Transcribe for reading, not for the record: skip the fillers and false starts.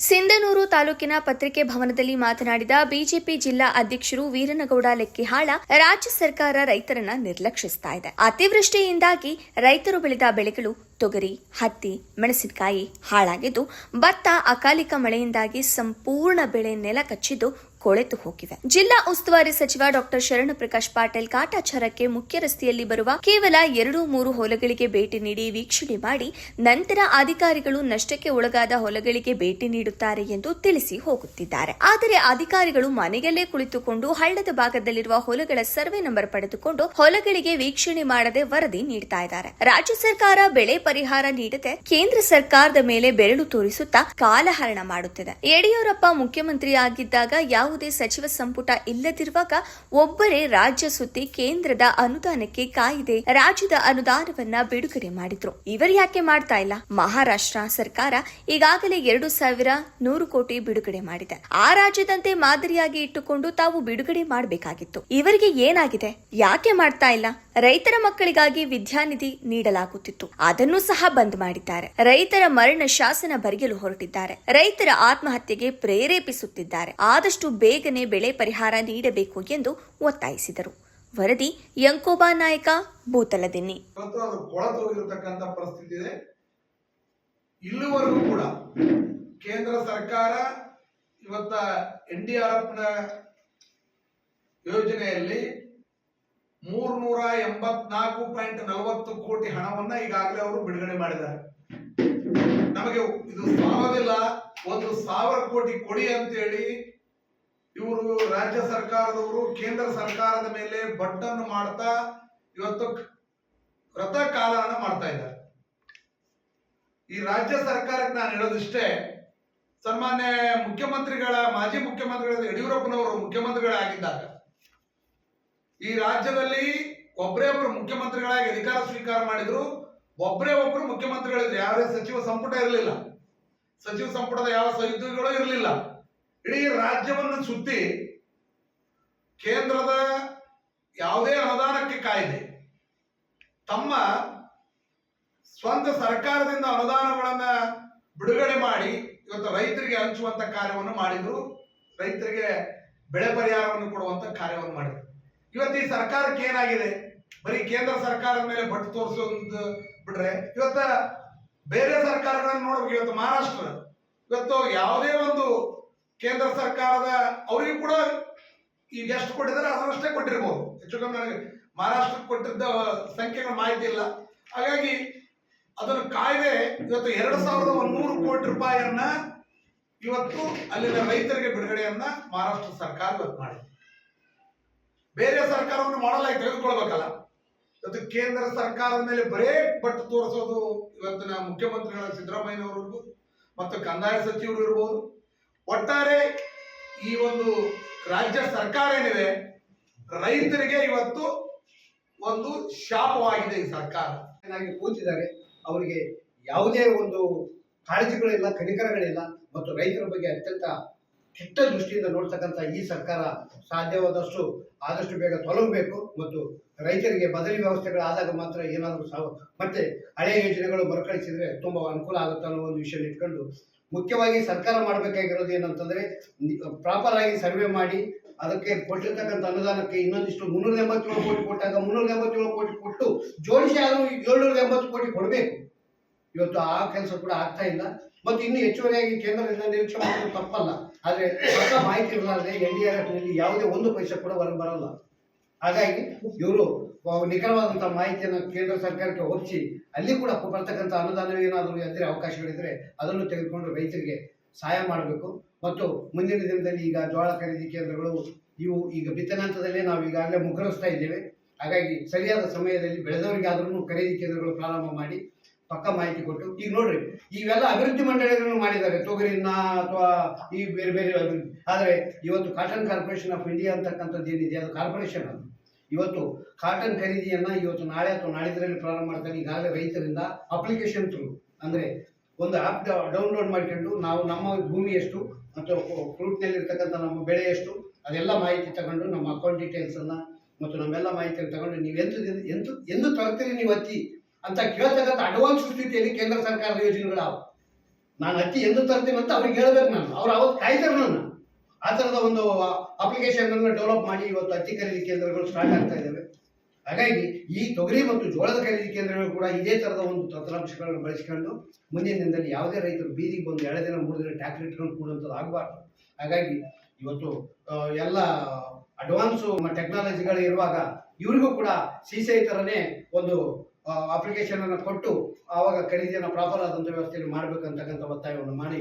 ಸಿಂಧನೂರು ತಾಲೂಕಿನ ಪತ್ರಿಕೆ ಭವನದಲ್ಲಿ ಮಾತನಾಡಿದ ಬಿಜೆಪಿ ಜಿಲ್ಲಾ ಅಧ್ಯಕ್ಷರು ವೀರನಗೌಡ ಲೆಕ್ಕಿಹಾಳ, ರಾಜ್ಯ ಸರ್ಕಾರ ರೈತರನ್ನ ನಿರ್ಲಕ್ಷಿಸ್ತಾ ಇದೆ. ಅತಿವೃಷ್ಟಿಯಿಂದಾಗಿ ರೈತರು ಬೆಳೆದ ಬೆಳೆಗಳು ತೊಗರಿ, ಹತ್ತಿ, ಮೆಣಸಿನಕಾಯಿ ಹಾಳಾಗಿದ್ದು, ಭತ್ತ ಅಕಾಲಿಕ ಮಳೆಯಿಂದಾಗಿ ಸಂಪೂರ್ಣ ಬೆಳೆ ನೆಲ ಕಚ್ಚಿದ್ದು ಕೊಳೆತು ಹೋಗಿವೆ. ಜಿಲ್ಲಾ ಉಸ್ತುವಾರಿ ಸಚಿವ ಡಾ ಶರಣಪ್ರಕಾಶ್ ಪಾಟೀಲ್ ಕಾಟಾಚಾರಕ್ಕೆ ಮುಖ್ಯ ರಸ್ತೆಯಲ್ಲಿ ಬರುವ ಕೇವಲ 2-3 ಹೊಲಗಳಿಗೆ ಭೇಟಿ ನೀಡಿ ವೀಕ್ಷಣೆ ಮಾಡಿ ನಂತರ ಅಧಿಕಾರಿಗಳು ನಷ್ಟಕ್ಕೆ ಒಳಗಾದ ಹೊಲಗಳಿಗೆ ಭೇಟಿ ನೀಡುತ್ತಾರೆ ಎಂದು ತಿಳಿಸಿ ಹೋಗುತ್ತಿದ್ದಾರೆ. ಆದರೆ ಅಧಿಕಾರಿಗಳು ಮನೆಯಲ್ಲೇ ಕುಳಿತುಕೊಂಡು ಹಳ್ಳದ ಭಾಗದಲ್ಲಿರುವ ಹೊಲಗಳ ಸರ್ವೆ ನಂಬರ್ ಪಡೆದುಕೊಂಡು ಹೊಲಗಳಿಗೆ ವೀಕ್ಷಣೆ ಮಾಡದೆ ವರದಿ ನೀಡುತ್ತಾ ಇದ್ದಾರೆ. ರಾಜ್ಯ ಸರ್ಕಾರ ಬೆಳೆ ಪರಿಹಾರ ನೀಡದೆ ಕೇಂದ್ರ ಸರ್ಕಾರದ ಮೇಲೆ ಬೆರಳು ತೋರಿಸುತ್ತಾ ಕಾಲಹರಣ ಮಾಡುತ್ತಿದೆ. ಯಡಿಯೂರಪ್ಪ ಮುಖ್ಯಮಂತ್ರಿಯಾಗಿದ್ದಾಗ ಯಾವುದೇ ಸಚಿವ ಸಂಪುಟ ಇಲ್ಲದಿರುವಾಗ ಒಬ್ಬರೇ ರಾಜ್ಯ ಸುತ್ತಿ ಕೇಂದ್ರದ ಅನುದಾನಕ್ಕೆ ಕಾಯ್ದೆ ರಾಜ್ಯದ ಅನುದಾನವನ್ನ ಬಿಡುಗಡೆ ಮಾಡಿದ್ರು. ಇವರು ಯಾಕೆ ಮಾಡ್ತಾ ಇಲ್ಲ? ಮಹಾರಾಷ್ಟ್ರ ಸರ್ಕಾರ ಈಗಾಗಲೇ 2,100 ಕೋಟಿ ಬಿಡುಗಡೆ ಮಾಡಿದೆ. ಆ ರಾಜ್ಯದಂತೆ ಮಾದರಿಯಾಗಿ ಇಟ್ಟುಕೊಂಡು ತಾವು ಬಿಡುಗಡೆ ಮಾಡಬೇಕಾಗಿತ್ತು. ಇವರಿಗೆ ಏನಾಗಿದೆ? ಯಾಕೆ ಮಾಡ್ತಾ ಇಲ್ಲ? ರೈತರ ಮಕ್ಕಳಿಗಾಗಿ ವಿದ್ಯಾನಿಧಿ ನೀಡಲಾಗುತ್ತಿತ್ತು, ಅದನ್ನು ಸಹ ಬಂದ್ ಮಾಡಿದ್ದಾರೆ. ರೈತರ ಮರಣ ಶಾಸನ ಬರೆಯಲು ಹೊರಟಿದ್ದಾರೆ. ರೈತರ ಆತ್ಮಹತ್ಯೆಗೆ ಪ್ರೇರೇಪಿಸುತ್ತಿದ್ದಾರೆ. ಆದಷ್ಟು ಬೇಗನೆ ಬೆಳೆ ಪರಿಹಾರ ನೀಡಬೇಕು ಎಂದು ಒತ್ತಾಯಿಸಿದರು. ವರದಿ ಯಂಕೋಬಾ ನಾಯಕ, ಬೂತಲದಿನ್ನಿ. ಪರಿಸ್ಥಿತಿ ಇದೆ. ಇಲ್ಲಿವರೆಗೂ ಕೂಡ ಕೇಂದ್ರ ಸರ್ಕಾರ ಇವತ್ತ NDRFನ ಯೋಜನೆಯಲ್ಲಿ 384.40 ಕೋಟಿ ಹಣವನ್ನ ಈಗಾಗಲೇ ಅವರು ಬಿಡುಗಡೆ ಮಾಡಿದ್ದಾರೆ. ನಮಗೆ ಇದು ಸಾಲದಿಲ್ಲ, 1,000 ಕೋಟಿ ಕೊಡಿ ಅಂತೇಳಿ ಇವರು ರಾಜ್ಯ ಸರ್ಕಾರದವರು ಕೇಂದ್ರ ಸರ್ಕಾರದ ಮೇಲೆ ಬಡ್ಡನ್ನು ಮಾಡ್ತಾ ಇವತ್ತು ವ್ರತ ಕಾಲಹರಣ ಮಾಡ್ತಾ ಇದ್ದಾರೆ. ಈ ರಾಜ್ಯ ಸರ್ಕಾರಕ್ಕೆ ನಾನು ಹೇಳೋದಿಷ್ಟೇ, ಸನ್ಮಾನ್ಯ ಮಾಜಿ ಮುಖ್ಯಮಂತ್ರಿಗಳ ಯಡಿಯೂರಪ್ಪನವರು ಮುಖ್ಯಮಂತ್ರಿಗಳಾಗಿದ್ದಾಗ ಈ ರಾಜ್ಯದಲ್ಲಿ ಒಬ್ಬರೇ ಒಬ್ಬರು ಮುಖ್ಯಮಂತ್ರಿಗಳಾಗಿ ಅಧಿಕಾರ ಸ್ವೀಕಾರ ಮಾಡಿದ್ರು. ಒಬ್ಬರೇ ಒಬ್ಬರು ಮುಖ್ಯಮಂತ್ರಿಗಳಿದ್ರು. ಯಾವುದೇ ಸಚಿವ ಸಂಪುಟ ಇರಲಿಲ್ಲ. ಸಚಿವ ಸಂಪುಟದ ಯಾವ ಸಚಿವಗಳು ಇರಲಿಲ್ಲ. ಇಡೀ ರಾಜ್ಯವನ್ನು ಸುತ್ತಿ ಕೇಂದ್ರದ ಯಾವುದೇ ಅನುದಾನಕ್ಕೆ ಕಾಯ್ದೆ ತಮ್ಮ ಸ್ವಂತ ಸರ್ಕಾರದಿಂದ ಅನುದಾನಗಳನ್ನ ಬಿಡುಗಡೆ ಮಾಡಿ ಇವತ್ತು ರೈತರಿಗೆ ಹಂಚುವಂತ ಕಾರ್ಯವನ್ನು ಮಾಡಿದ್ರು. ರೈತರಿಗೆ ಬೆಳೆ ಪರಿಹಾರವನ್ನು ಕೊಡುವಂತ ಕಾರ್ಯವನ್ನು ಮಾಡಿದ್ರು. ಇವತ್ತು ಈ ಸರ್ಕಾರಕ್ಕೆ ಏನಾಗಿದೆ? ಬರೀ ಕೇಂದ್ರ ಸರ್ಕಾರದ ಮೇಲೆ ಬಟ್ಟು ತೋರಿಸೋದು ಬಿಟ್ರೆ ಇವತ್ತ ಬೇರೆ ಸರ್ಕಾರಗಳನ್ನು ನೋಡ್ಬೇಕು. ಇವತ್ತು ಮಹಾರಾಷ್ಟ್ರ ಇವತ್ತು ಯಾವುದೇ ಒಂದು ಕೇಂದ್ರ ಸರ್ಕಾರದ ಅವರಿಗೂ ಕೂಡ ಈಗ ಎಷ್ಟು ಕೊಟ್ಟಿದ್ದಾರೆ ಅದರಷ್ಟೇ ಕೊಟ್ಟಿರ್ಬೋದು. ಹೆಚ್ಚು ಕಮ್ಮಿ ನನಗೆ ಮಹಾರಾಷ್ಟ್ರಕ್ಕೆ ಕೊಟ್ಟಿದ್ದ ಸಂಖ್ಯೆಗಳ ಮಾಹಿತಿ ಇಲ್ಲ. ಹಾಗಾಗಿ ಅದನ್ನು ಕಾಯ್ದೆ ಇವತ್ತು 2,100 ಕೋಟಿ ರೂಪಾಯಿಯನ್ನ ಇವತ್ತು ಅಲ್ಲಿನ ರೈತರಿಗೆ ಬಿಡುಗಡೆಯನ್ನ ಮಹಾರಾಷ್ಟ್ರ ಸರ್ಕಾರ ಇವತ್ತು ಮಾಡಿದೆ. ಬೇರೆ ಸರ್ಕಾರವನ್ನು ಮಾಡಲಾಗಿ ತೆಗೆದುಕೊಳ್ಬೇಕಲ್ಲ. ಇವತ್ತು ಕೇಂದ್ರ ಸರ್ಕಾರದ ಮೇಲೆ ಬರೇ ಬಟ್ಟು ತೋರಿಸೋದು ಇವತ್ತಿನ ಮುಖ್ಯಮಂತ್ರಿಗಳ ಸಿದ್ದರಾಮಯ್ಯನವರು ಮತ್ತು ಕಂದಾಯ ಸಚಿವರು ಇರ್ಬೋದು. ಒಟ್ಟಾರೆ ಈ ಒಂದು ರಾಜ್ಯ ಸರ್ಕಾರ ಏನಿದೆ ರೈತರಿಗೆ ಇವತ್ತು ಒಂದು ಶಾಪವಾಗಿದೆ. ಈ ಸರ್ಕಾರ ಕೂತಿದ್ದಾರೆ, ಅವರಿಗೆ ಯಾವುದೇ ಒಂದು ಕಾಳಜಿಗಳಿಲ್ಲ, ಕನಿಕರಗಳಿಲ್ಲ ಮತ್ತು ರೈತರ ಬಗ್ಗೆ ಅತ್ಯಂತ ಕೆಟ್ಟ ದೃಷ್ಟಿಯಿಂದ ನೋಡ್ತಕ್ಕಂಥ ಈ ಸರ್ಕಾರ ಸಾಧ್ಯವಾದಷ್ಟು ಆದಷ್ಟು ಬೇಗ ತೊಲಗಬೇಕು ಮತ್ತು ರೈತರಿಗೆ ಬದಲಿ ವ್ಯವಸ್ಥೆಗಳಾದಾಗ ಮಾತ್ರ ಏನಾದರೂ ಮತ್ತೆ ಹಳೆಯ ಯೋಜನೆಗಳು ಮರುಕಳಿಸಿದ್ರೆ ತುಂಬಾ ಅನುಕೂಲ ಆಗುತ್ತೆ ಅನ್ನೋ ಒಂದು ವಿಷಯ ಇಟ್ಕೊಂಡು ಮುಖ್ಯವಾಗಿ ಸರ್ಕಾರ ಮಾಡಬೇಕಾಗಿರೋದು ಏನಂತಂದ್ರೆ ಪ್ರಾಪರ್ ಆಗಿ ಸರ್ವೆ ಮಾಡಿ ಅದಕ್ಕೆ ಕೊಟ್ಟಿರ್ತಕ್ಕಂಥ ಅನುದಾನಕ್ಕೆ ಇನ್ನೊಂದಿಷ್ಟು 387 ಕೋಟಿ ಕೊಟ್ಟಾಗ 387 ಕೋಟಿ ಕೊಟ್ಟು ಜೋಡಿಸಿ ಆದರೂ 780 ಕೋಟಿ ಕೊಡಬೇಕು. ಇವತ್ತು ಆ ಕೆಲಸ ಕೂಡ ಆಗ್ತಾ ಇಲ್ಲ ಮತ್ತು ಇನ್ನು ಹೆಚ್ಚುವರಿಯಾಗಿ ಕೇಂದ್ರದಿಂದ ನಿರೀಕ್ಷೆ ಮಾಡೋದು ತಪ್ಪಲ್ಲ. ಆದರೆ ಹೊಸ ಮಾಹಿತಿ ಇರಲಾರದೆ NDRFನಲ್ಲಿ ಯಾವುದೇ ಒಂದು ಪೈಸೆ ಕೂಡ ಹೊರಗೆ ಬರಲ್ಲ. ಹಾಗಾಗಿ ಇವರು ನಿಖರವಾದಂಥ ಮಾಹಿತಿಯನ್ನು ಕೇಂದ್ರ ಸರ್ಕಾರಕ್ಕೆ ಒಪ್ಪಿಸಿ ಅಲ್ಲಿ ಕೂಡ ಬರ್ತಕ್ಕಂಥ ಅನುದಾನ ಏನಾದರೂ ಇದ್ದರೆ ಅವಕಾಶಗಳಿದ್ರೆ ಅದನ್ನು ತೆಗೆದುಕೊಂಡು ರೈತರಿಗೆ ಸಹಾಯ ಮಾಡಬೇಕು. ಮತ್ತು ಮುಂದಿನ ದಿನದಲ್ಲಿ ಈಗ ಜೋಳ ಖರೀದಿ ಕೇಂದ್ರಗಳು ಇವು ಈಗ ಬಿತ್ತನೆ ಹಂತದಲ್ಲೇ ನಾವು ಈಗಾಗಲೇ ಮುಗ್ಗರಿಸ್ತಾ ಇದ್ದೇವೆ. ಹಾಗಾಗಿ ಸರಿಯಾದ ಸಮಯದಲ್ಲಿ ಬೆಳೆದವರಿಗಾದ್ರೂ ಖರೀದಿ ಕೇಂದ್ರಗಳು ಪ್ರಾರಂಭ ಮಾಡಿ ಪಕ್ಕ ಮಾಹಿತಿ ಕೊಟ್ಟು ಈಗ ನೋಡ್ರಿ ಇವೆಲ್ಲ ಅಭಿವೃದ್ಧಿ ಮಂಡಳಿಗಳನ್ನು ಮಾಡಿದ್ದಾರೆ, ತೊಗರಿನ ಅಥವಾ ಈ ಬೇರೆ ಬೇರೆ ಅಭಿವೃದ್ಧಿ. ಆದರೆ ಇವತ್ತು ಕಾಟನ್ ಕಾರ್ಪೊರೇಷನ್ ಆಫ್ ಇಂಡಿಯಾ ಅಂತಕ್ಕಂಥದ್ದು ಏನಿದೆ ಅದು ಕಾರ್ಪೊರೇಷನ್. ಅದು ಇವತ್ತು ಕಾಟನ್ ಖರೀದಿಯನ್ನು ಇವತ್ತು ನಾಳೆ ಅಥವಾ ನಾಳಿದ್ರಲ್ಲಿ ಪ್ರಾರಂಭ ಮಾಡ್ತಾರೆ. ಈಗಾಗಲೇ ರೈತರಿಂದ ಅಪ್ಲಿಕೇಶನ್ ಥ್ರೂ ಅಂದರೆ ಒಂದು ಆ್ಯಪ್ ಡೌನ್ಲೋಡ್ ಮಾಡ್ಕೊಂಡು ನಾವು ನಮ್ಮ ಭೂಮಿ ಎಷ್ಟು ಮತ್ತು ಫ್ರೂಟ್ನಲ್ಲಿ ಇರ್ತಕ್ಕಂಥ ನಮ್ಮ ಬೆಳೆ ಎಷ್ಟು ಅದೆಲ್ಲ ಮಾಹಿತಿ ತಗೊಂಡು ನಮ್ಮ ಅಕೌಂಟ್ ಡೀಟೇಲ್ಸನ್ನು ಮತ್ತು ನಮ್ಮೆಲ್ಲ ಮಾಹಿತಿಯನ್ನು ತಗೊಂಡು ನೀವು ಎಂದು ತರ್ತೀರಿ ನೀವು ಅಚ್ಚಿ ಅಂತ ಕೇಳ್ತಕ್ಕಂಥ ಅಡ್ವಾನ್ಸ್ ಸ್ಥಿತಿಯಲ್ಲಿ ಕೇಂದ್ರ ಸರ್ಕಾರದ ಯೋಜನೆಗಳಾವು. ನಾನು ಅಕ್ಕಿ ಎಂದು ತರ್ತೀನಿ ಅಂತ ಅವ್ರಿಗೆ ಹೇಳ್ಬೇಕು. ನಾನು ಅವ್ರು ಅವತ್ತು ಕಾಯ್ತಾರೆ ನನ್ನ ಆ ಥರದ ಒಂದು ಅಪ್ಲಿಕೇಶನ್ ಅನ್ನು ಡೆವಲಪ್ ಮಾಡಿ ಇವತ್ತು ಅಕ್ಕಿ ಖರೀದಿ ಕೇಂದ್ರಗಳು ಸ್ಟಾರ್ಟ್ ಆಗ್ತಾ ಇದ್ದಾವೆ. ಹಾಗಾಗಿ ಈ ತೊಗರಿ ಮತ್ತು ಜೋಳದ ಖರೀದಿ ಕೇಂದ್ರಗಳು ಕೂಡ ಇದೇ ಥರದ ಒಂದು ತಂತ್ರಾಂಶಗಳನ್ನು ಬಳಸಿಕೊಂಡು ಮುಂದಿನ ದಿನದಲ್ಲಿ ಯಾವುದೇ ರೈತರು ಬೀದಿಗೆ ಬಂದು 2 ದಿನ 3 ದಿನ ಟ್ಯಾಕ್ಟರ್ ಇಟ್ಕೊಂಡು ಕೂಡುವಂಥದ್ದು ಆಗಬಾರ್ದು. ಹಾಗಾಗಿ ಇವತ್ತು ಎಲ್ಲ ಅಡ್ವಾನ್ಸು ಟೆಕ್ನಾಲಜಿಗಳು ಇರುವಾಗ ಇವರಿಗೂ ಕೂಡ CCI ಥರನೇ ಒಂದು ಅಪ್ಲಿಕೇಶನ್ ಅನ್ನು ಕೊಟ್ಟು ಆವಾಗ ಖರೀದಿಯನ್ನು ಪ್ರಾಪರ್ ಆದಂಥ ವ್ಯವಸ್ಥೆಯಲ್ಲಿ ಮಾಡಬೇಕಂತಕ್ಕಂಥ ಒತ್ತಾಯವನ್ನು ಮಾಡಿ